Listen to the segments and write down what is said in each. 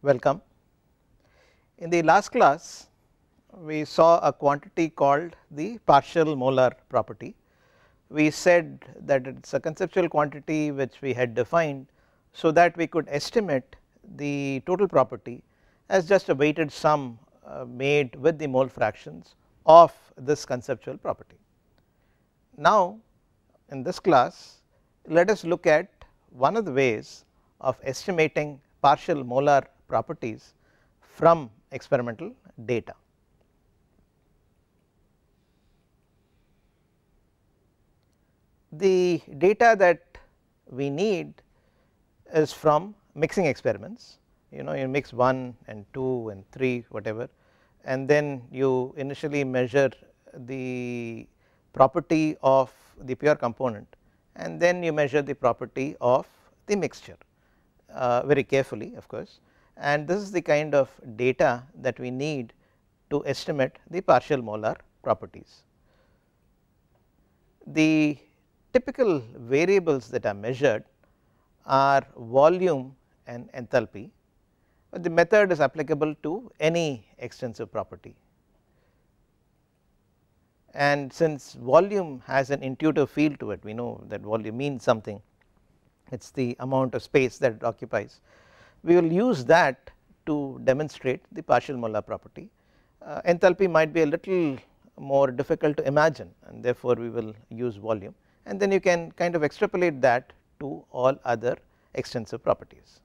Welcome. In the last class we saw a quantity called the partial molar property. We said that it is a conceptual quantity which we had defined so that we could estimate the total property as just a weighted sum made with the mole fractions of this conceptual property. Now in this class let us look at one of the ways of estimating partial molar properties from experimental data. The data that we need is from mixing experiments. You mix 1 and 2 and 3 whatever, and then you initially measure the property of the pure component and then you measure the property of the mixture very carefully of course, and this is the kind of data that we need to estimate the partial molar properties. The typical variables that are measured are volume and enthalpy, but the method is applicable to any extensive property. And since volume has an intuitive feel to it, we know that volume means something, it is the amount of space that it occupies. We will use that to demonstrate the partial molar property. Enthalpy might be a little more difficult to imagine and therefore we will use volume, and then you can kind of extrapolate that to all other extensive properties.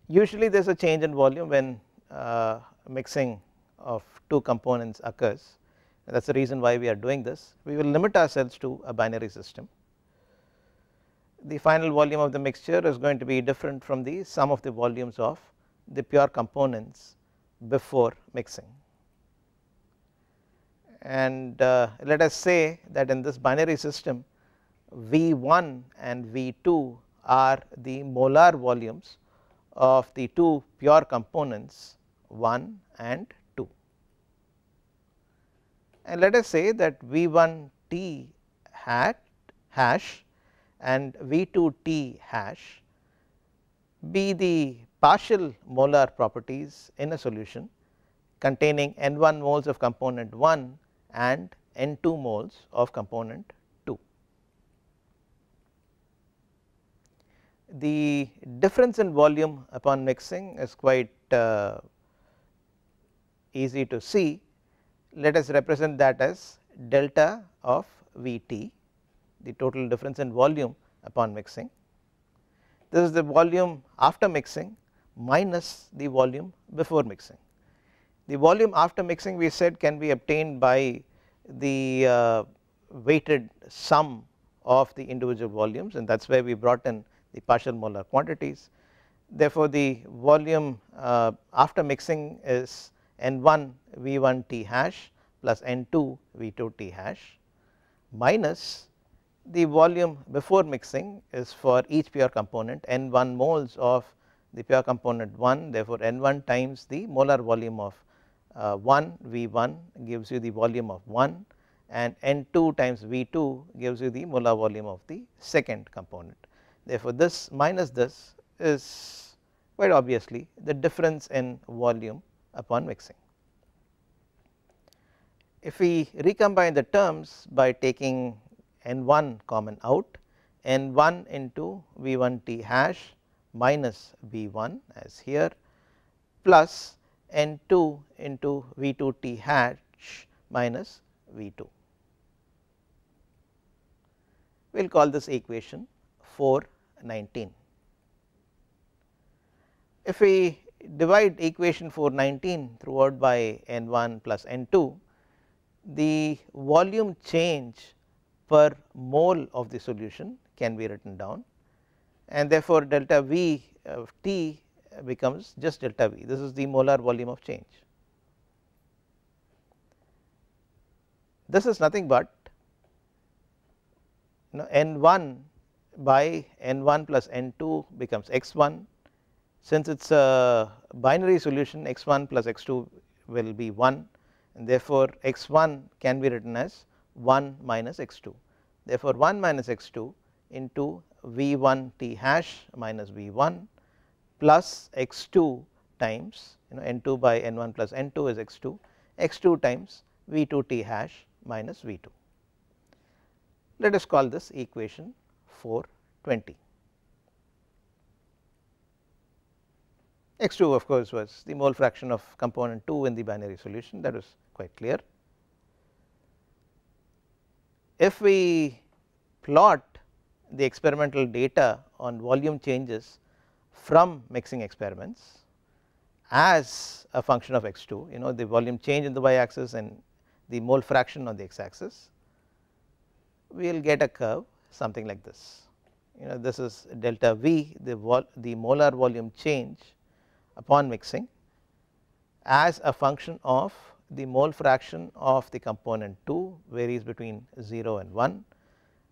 Usually there is a change in volume when mixing of two components occurs. That is the reason why we are doing this. We will limit ourselves to a binary system. The final volume of the mixture is going to be different from the sum of the volumes of the pure components before mixing. And let us say that in this binary system V1 and V2 are the molar volumes of the two pure components 1 and 2, and let us say that V1 T hash and V2 T hash be the partial molar properties in a solution containing N1 moles of component 1 and N2 moles of component 2. The difference in volume upon mixing is quite easy to see. Let us represent that as delta of Vt, the total difference in volume upon mixing. This is the volume after mixing minus the volume before mixing. The volume after mixing we said can be obtained by the weighted sum of the individual volumes, and that is where we brought in the partial molar quantities. Therefore the volume after mixing is N1 V1 T hash plus N2 V2 T hash minus the volume before mixing is for each pure component N1 moles of the pure component 1, therefore N1 times the molar volume of 1 V1 gives you the volume of 1, and N2 times V2 gives you the molar volume of the second component. Therefore this minus this is quite obviously the difference in volume upon mixing. If we recombine the terms by taking N1 common out, N1 into V1 T hash minus V1 as here plus N2 into V2 T hash minus V2. We will call this equation 419. If we divide equation 419 throughout by N1 plus N2, the volume change per mole of the solution can be written down, and therefore delta V of T becomes just delta V. This is the molar volume of change. This is nothing but N1 by N1 plus N2 becomes X1. Since it is a binary solution, X1 plus X2 will be 1, and therefore X1 can be written as 1 minus X2. Therefore 1 minus X2 into V1 T hash minus V1 plus x2 times N2 by N1 plus N2 is x2 times V2 T hash minus V2. Let us call this equation 420. X2 of course was the mole fraction of component 2 in the binary solution, that was quite clear. If we plot the experimental data on volume changes from mixing experiments as a function of x2, the volume change in the y axis and the mole fraction on the x axis, we will get a curve something like this. This is delta V, the molar volume change upon mixing as a function of the mole fraction of the component 2 varies between 0 and 1.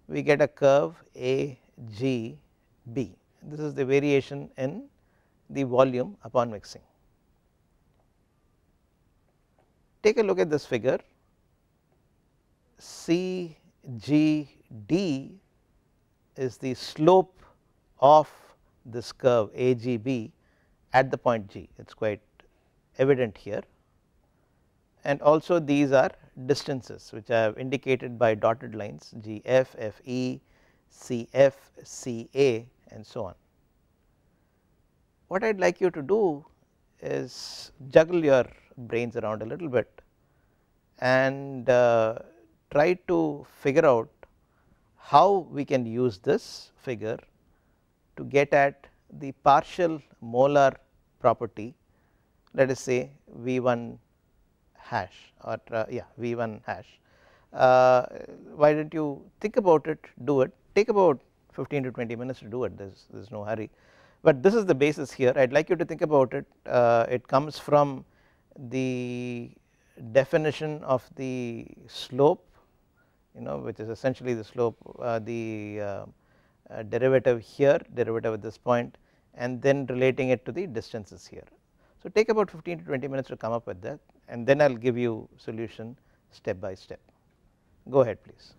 We get a curve A G B. This is the variation in the volume upon mixing. Take a look at this figure. C G D is the slope of this curve A G B at the point G, it is quite evident here, and also these are distances which I have indicated by dotted lines G F, F E, C F, C A and so on. What I would like you to do is juggle your brains around a little bit and try to figure out how we can use this figure to get at the partial molar property, let us say V1 hash or V1 hash. Why don't you think about it, do it, take about 15 to 20 minutes to do it, there is no hurry, but this is the basis here. I would like you to think about it. It comes from the definition of the slope, which is essentially the slope, the derivative here, derivative at this point, and then relating it to the distances here. So take about 15 to 20 minutes to come up with that, and then I will give you solution step by step. Go ahead please.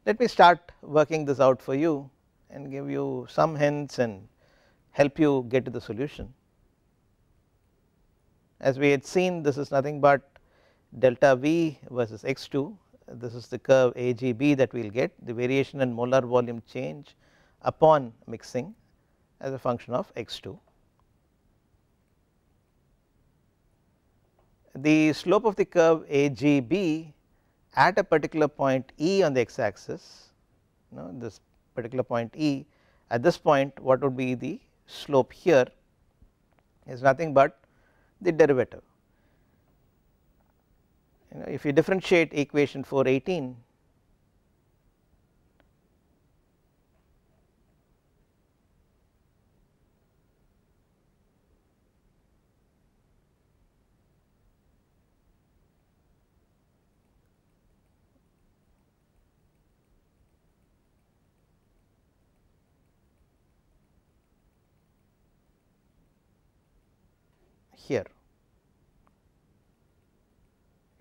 Let me start working this out for you and give you some hints and help you get to the solution. As we had seen, this is nothing but delta V versus x2. This is the curve AGB that we will get, the variation in molar volume change upon mixing as a function of x2. The slope of the curve AGB at a particular point E on the x axis, this particular point E, at this point what would be the slope here is nothing but the derivative. If you differentiate equation 418, here,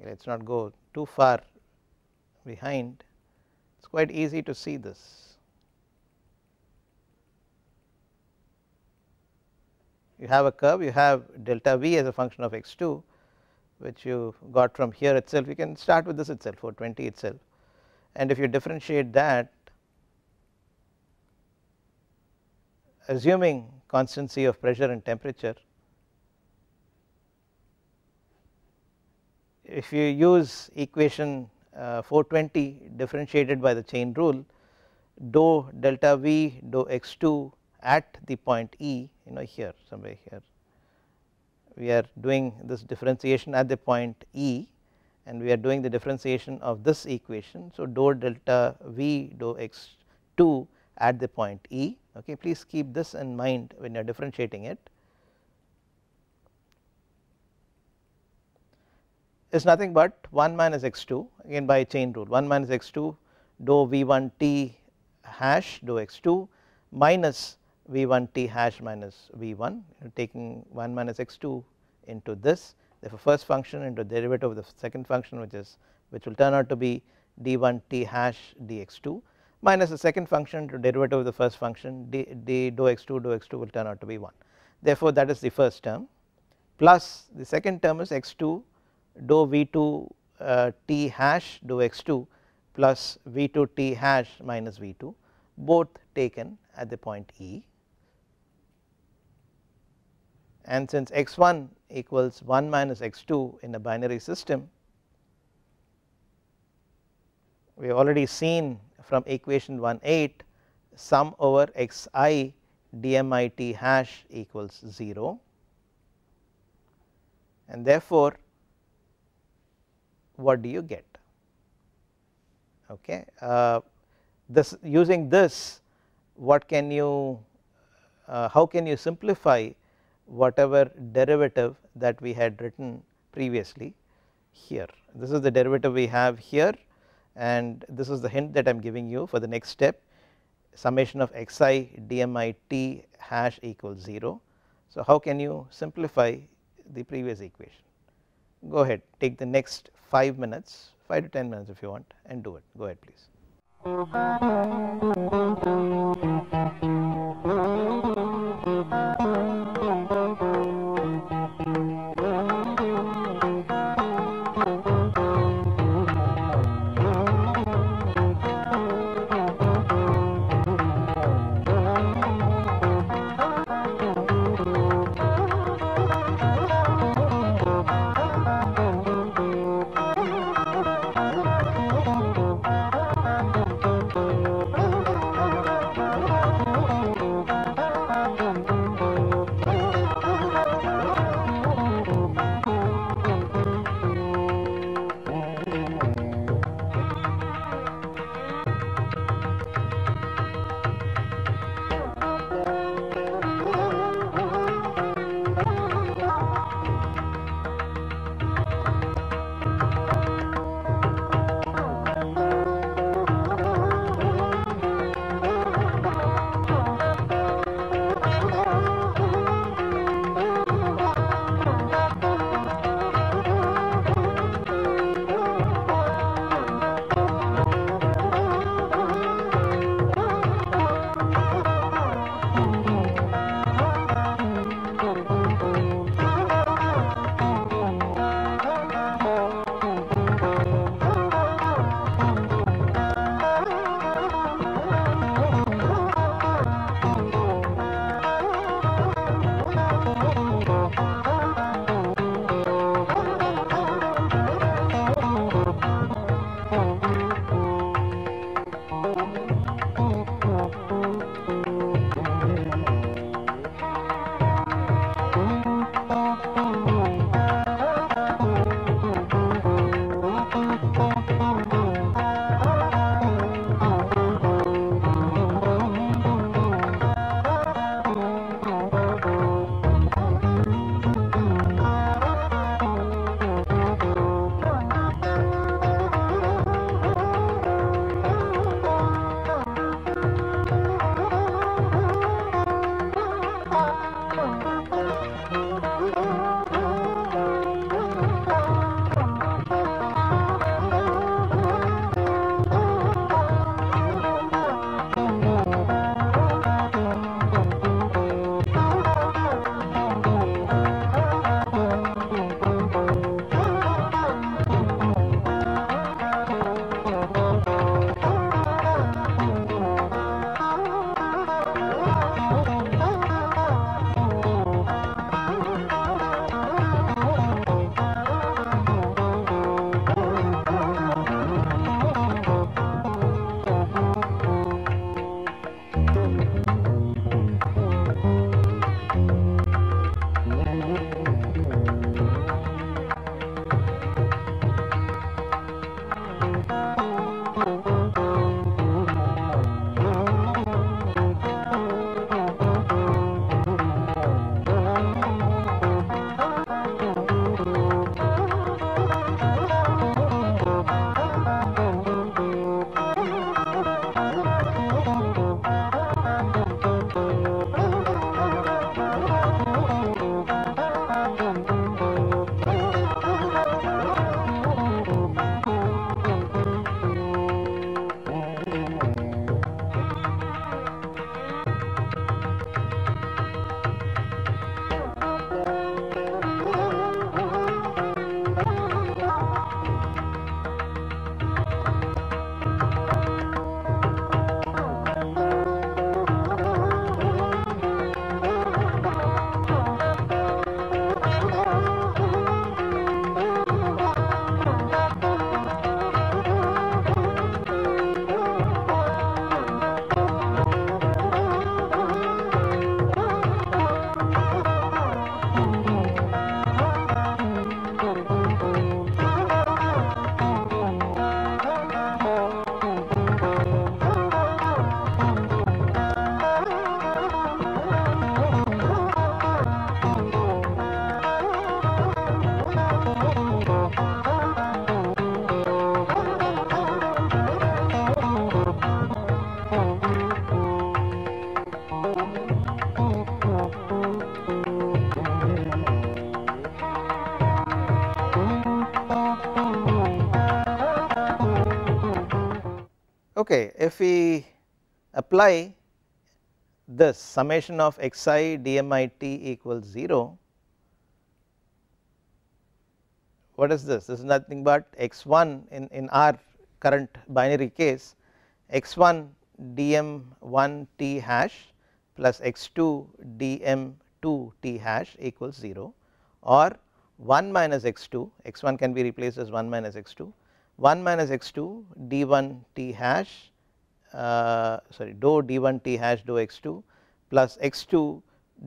let us not go too far behind, it is quite easy to see this. You have a curve, you have delta V as a function of x2, which you got from here itself. You can start with this itself, 420 itself, and if you differentiate that, assuming constancy of pressure and temperature, if you use equation 420 differentiated by the chain rule, dou delta V dou x2 at the point E, here somewhere here, we are doing this differentiation at the point E and we are doing the differentiation of this equation. So, dou delta V dou x2 at the point E, okay. Please keep this in mind when you are differentiating it, is nothing but 1 minus x2 again by chain rule, 1 minus x2 dou V1 t hash dou x2 minus V1 t hash minus V1, taking 1 minus x2 into this, therefore first function into derivative of the second function, which will turn out to be d1 t hash dx2 minus the second function to derivative of the first function d dou x2 will turn out to be 1. Therefore that is the first term, plus the second term is x2 dou V2 t hash dou x2 plus V2 t hash minus V2, both taken at the point E, and since x1 equals 1 minus x2 in a binary system, we have already seen from equation 1.8 sum over xi dmit hash equals 0, and therefore what do you get? Okay, this using this, what can you how can you simplify whatever derivative that we had written previously here? This is the derivative we have here, and this is the hint that I am giving you for the next step, summation of xi dmit hash equals 0. So, how can you simplify the previous equation? Go ahead, take the next 5 minutes, 5 to 10 minutes if you want, and do it. Go ahead please. Okay, if we apply this summation of xi dmit equals 0, what is this? This is nothing but x1 in our current binary case, x1 dm1 t hash plus x2 dm2 t hash equals 0, or 1 minus x2, x1 can be replaced as 1 minus x2, 1 minus x2 d1 t hash dou d1 t hash dou x2 plus x2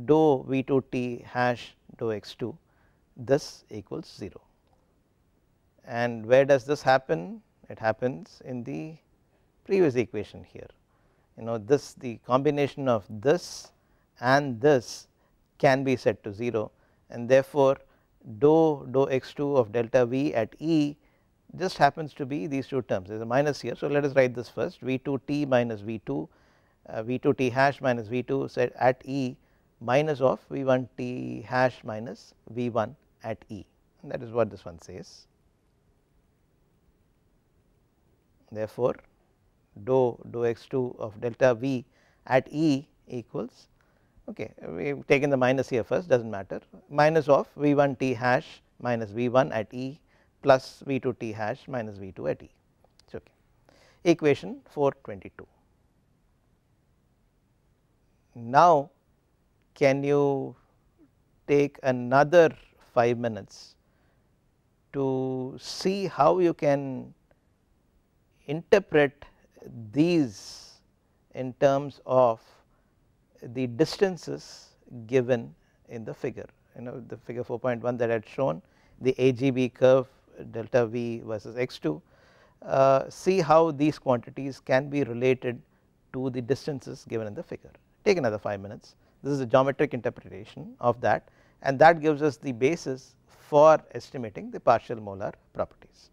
dou v2 t hash dou x2, this equals 0. And where does this happen? It happens in the previous equation here. This, the combination of this and this can be set to 0, and therefore dou x2 of delta v at E just happens to be these two terms. There is a minus here. So, let us write this first, v2 t minus v2 v2 t hash minus v2 set at E minus of v1 t hash minus v1 at E, and that is what this one says. Therefore, dou x2 of delta v at E equals, okay, we have taken the minus here first, does not matter, minus of v1 t hash minus v1 at E plus v2 t hash minus v2 at E. It is okay. Equation 422. Now, can you take another 5 minutes to see how you can interpret these in terms of the distances given in the figure. The figure 4.1 that I had shown, the AGB curve delta v versus x2, see how these quantities can be related to the distances given in the figure. Take another 5 minutes. This is a geometric interpretation of that, and that gives us the basis for estimating the partial molar properties.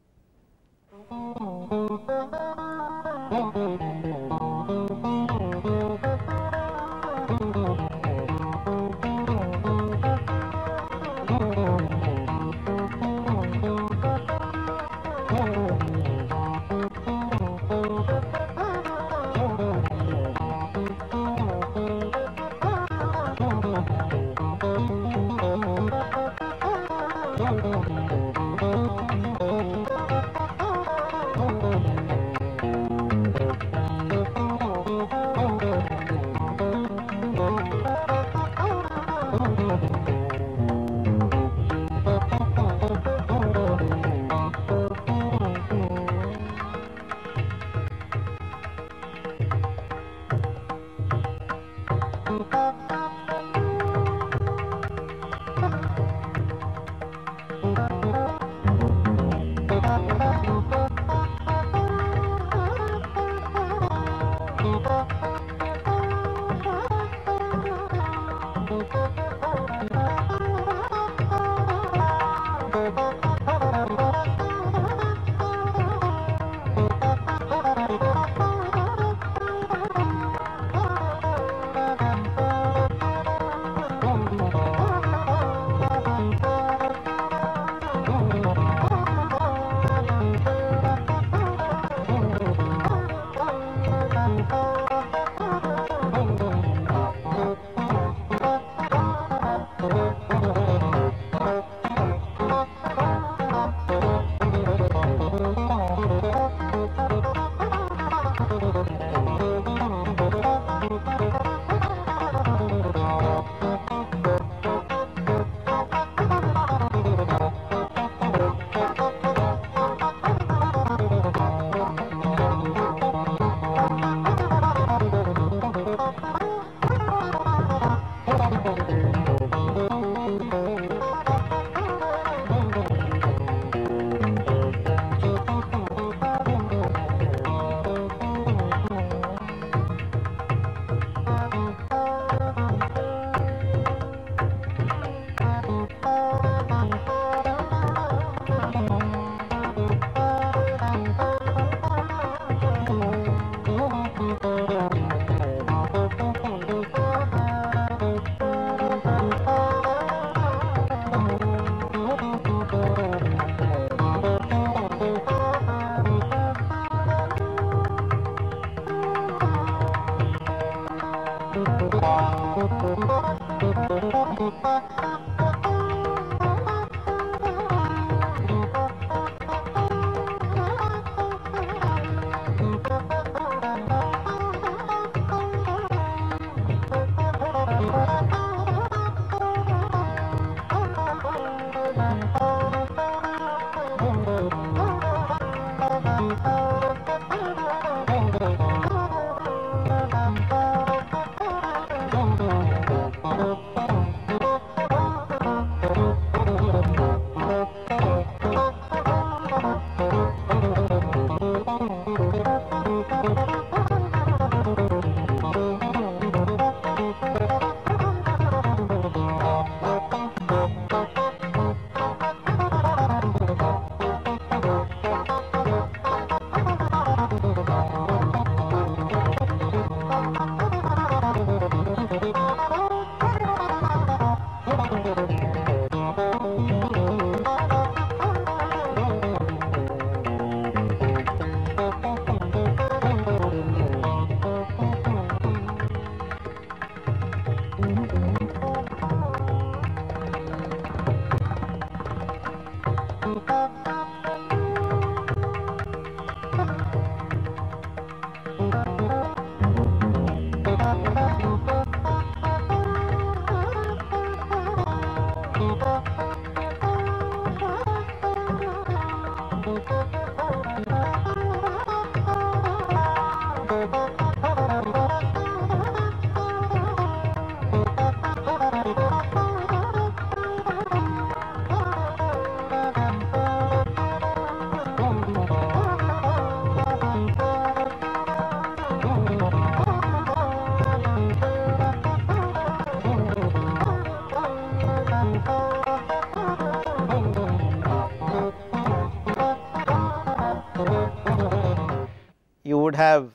You would have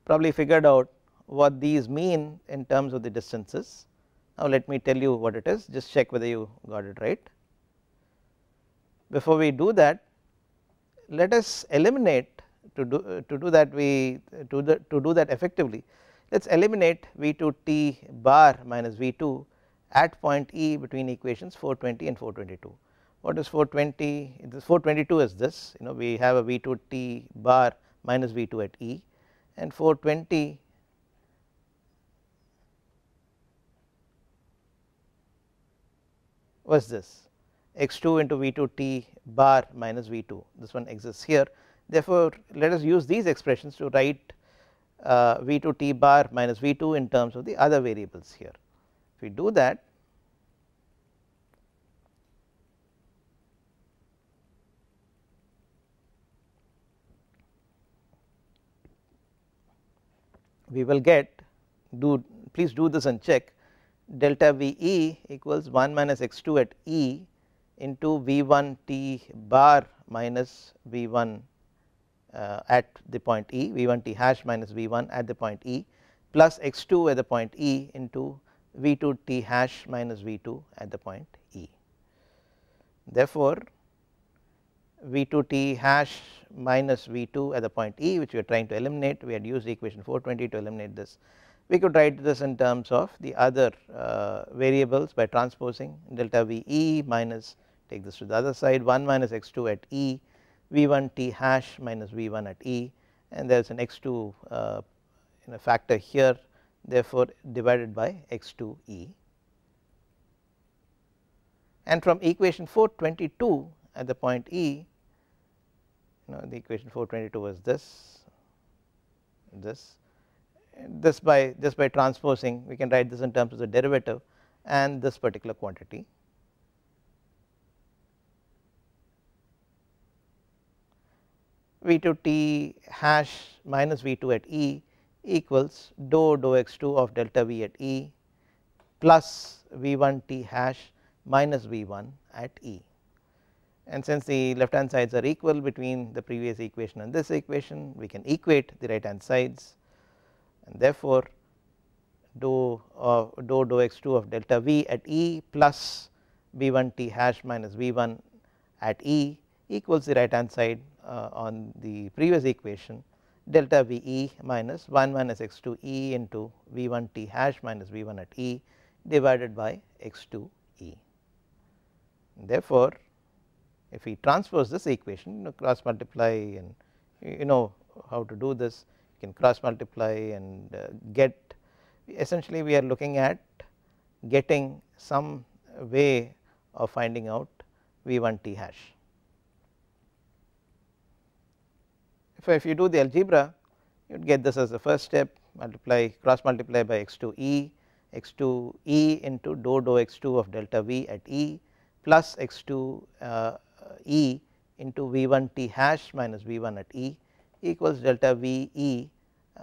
probably figured out what these mean in terms of the distances. Now let me tell you what it is, just check whether you got it right. Before we do that, let us eliminate to do that effectively. Let us eliminate V2 t bar minus V2 at point E between equations 420 and 422. What is 420? This 422 is this, we have a V2 t bar minus V2 at E, and 420 was this x2 into V2 t bar minus V2, this one exists here. Therefore, let us use these expressions to write V2 t bar minus V2 in terms of the other variables here. If we do that, we will get, please do this and check, delta VE equals 1 minus x2 at E into V1 t bar minus V1 at the point E, V1 t hash minus V1 at the point E, plus x2 at the point E into V2 t hash minus V2 at the point E. Therefore, V2 t hash minus V2 at the point E, which we are trying to eliminate, we had used equation 420 to eliminate this. We could write this in terms of the other variables by transposing delta VE minus, take this to the other side, 1 minus x2 at E, V1 t hash minus V1 at E, and there is an x2 factor here, therefore divided by x2 E. And from equation 422 at the point E, the equation 422 was this by transposing we can write this in terms of the derivative and this particular quantity. V2 t hash minus V2 at E equals dou x2 of delta V at E plus V1 t hash minus V1 at E. And since the left hand sides are equal between the previous equation and this equation, we can equate the right hand sides, and therefore dou x2 of delta V at E plus V1 t hash minus V1 at E equals the right hand side on the previous equation, delta V e minus 1 minus x 2 e into V 1 t hash minus V 1 at e divided by x 2 e. Therefore, if we transpose this equation, cross multiply, and you know how to do this, you can cross multiply and get, essentially we are looking at getting some way of finding out V 1 t hash. If you do the algebra, you would get this as the first step, multiply, cross multiply by x 2 e into dou x 2 of delta V at e plus x 2 e into V 1 t hash minus V 1 at e equals delta V e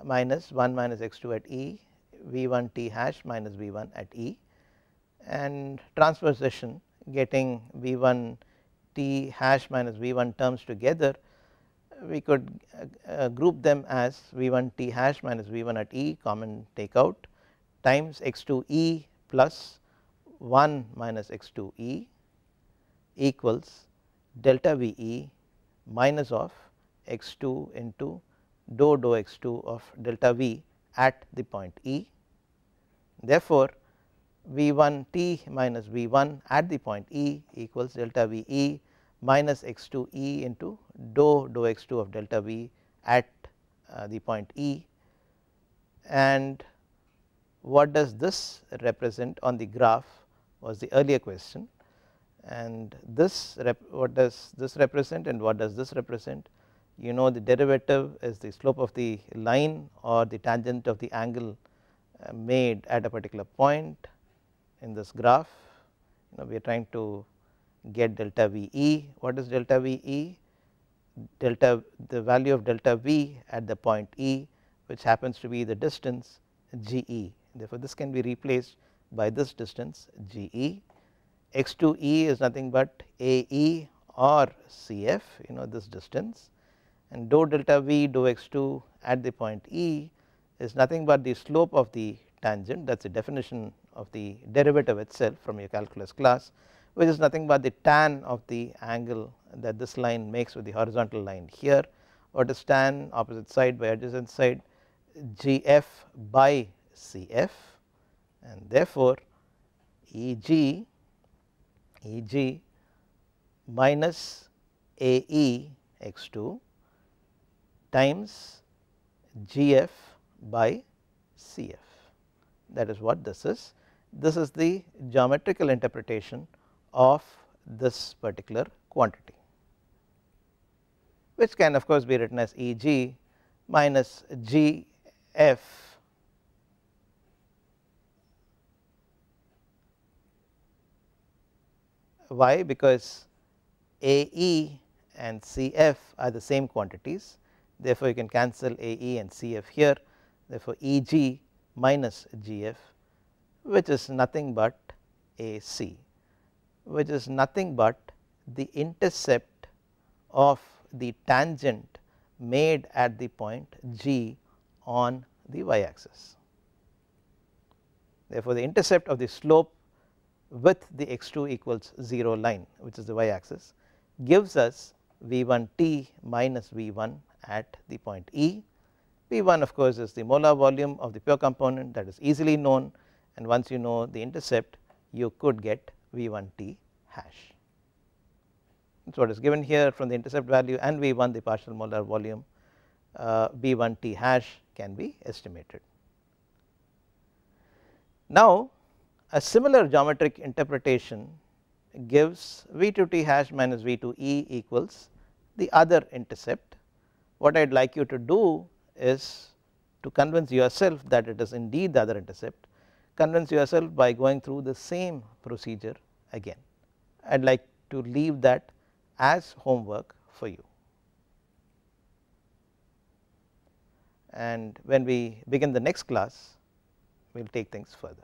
minus 1 minus x 2 at e V 1 t hash minus V 1 at e, and transposition getting V 1 t hash minus V 1 terms together, we could group them as V 1 t hash minus V 1 at e common take out times x 2 e plus 1 minus x 2 e equals delta V e minus of x 2 into dou x 2 of delta V at the point e. Therefore, V 1 t minus V 1 at the point e equals delta V e minus x 2 e into dou x 2 of delta V at the point e. And what does this represent on the graph was the earlier question, and this what does this represent and what does this represent? You know, the derivative is the slope of the line or the tangent of the angle made at a particular point in this graph. You know, we are trying to get delta V e. What is delta V e? Delta, the value of delta V at the point e, which happens to be the distance G e. Therefore, this can be replaced by this distance G e. X 2 e is nothing but A e or C f, you know, this distance, and dou delta V dou x 2 at the point e is nothing but the slope of the tangent, that is the definition of the derivative itself from your calculus class, which is nothing but the tan of the angle that this line makes with the horizontal line here. What is tan? Opposite side by adjacent side, G f by C f, and therefore E g minus A e x 2 times G f by C f. That is what this is. This is the geometrical interpretation of this particular quantity, which can of course be written as E g minus G f why, because A e and C f are the same quantities, therefore you can cancel A e and C f here. Therefore, E g minus G f, which is nothing but A c, which is nothing but the intercept of the tangent made at the point G on the y axis. Therefore, the intercept of the slope with the x 2 equals 0 line, which is the y axis, gives us V 1 t minus V 1 at the point E. V 1 of course is the molar volume of the pure component, that is easily known, and once you know the intercept, you could get V 1 t hash. That is what is given here from the intercept value, and V 1 the partial molar volume, V 1 t hash can be estimated. Now, a similar geometric interpretation gives V 2 t hash minus V 2 e equals the other intercept. What I would like you to do is to convince yourself that it is indeed the other intercept. Convince yourself by going through the same procedure again. I would like to leave that as homework for you, and when we begin the next class, we will take things further.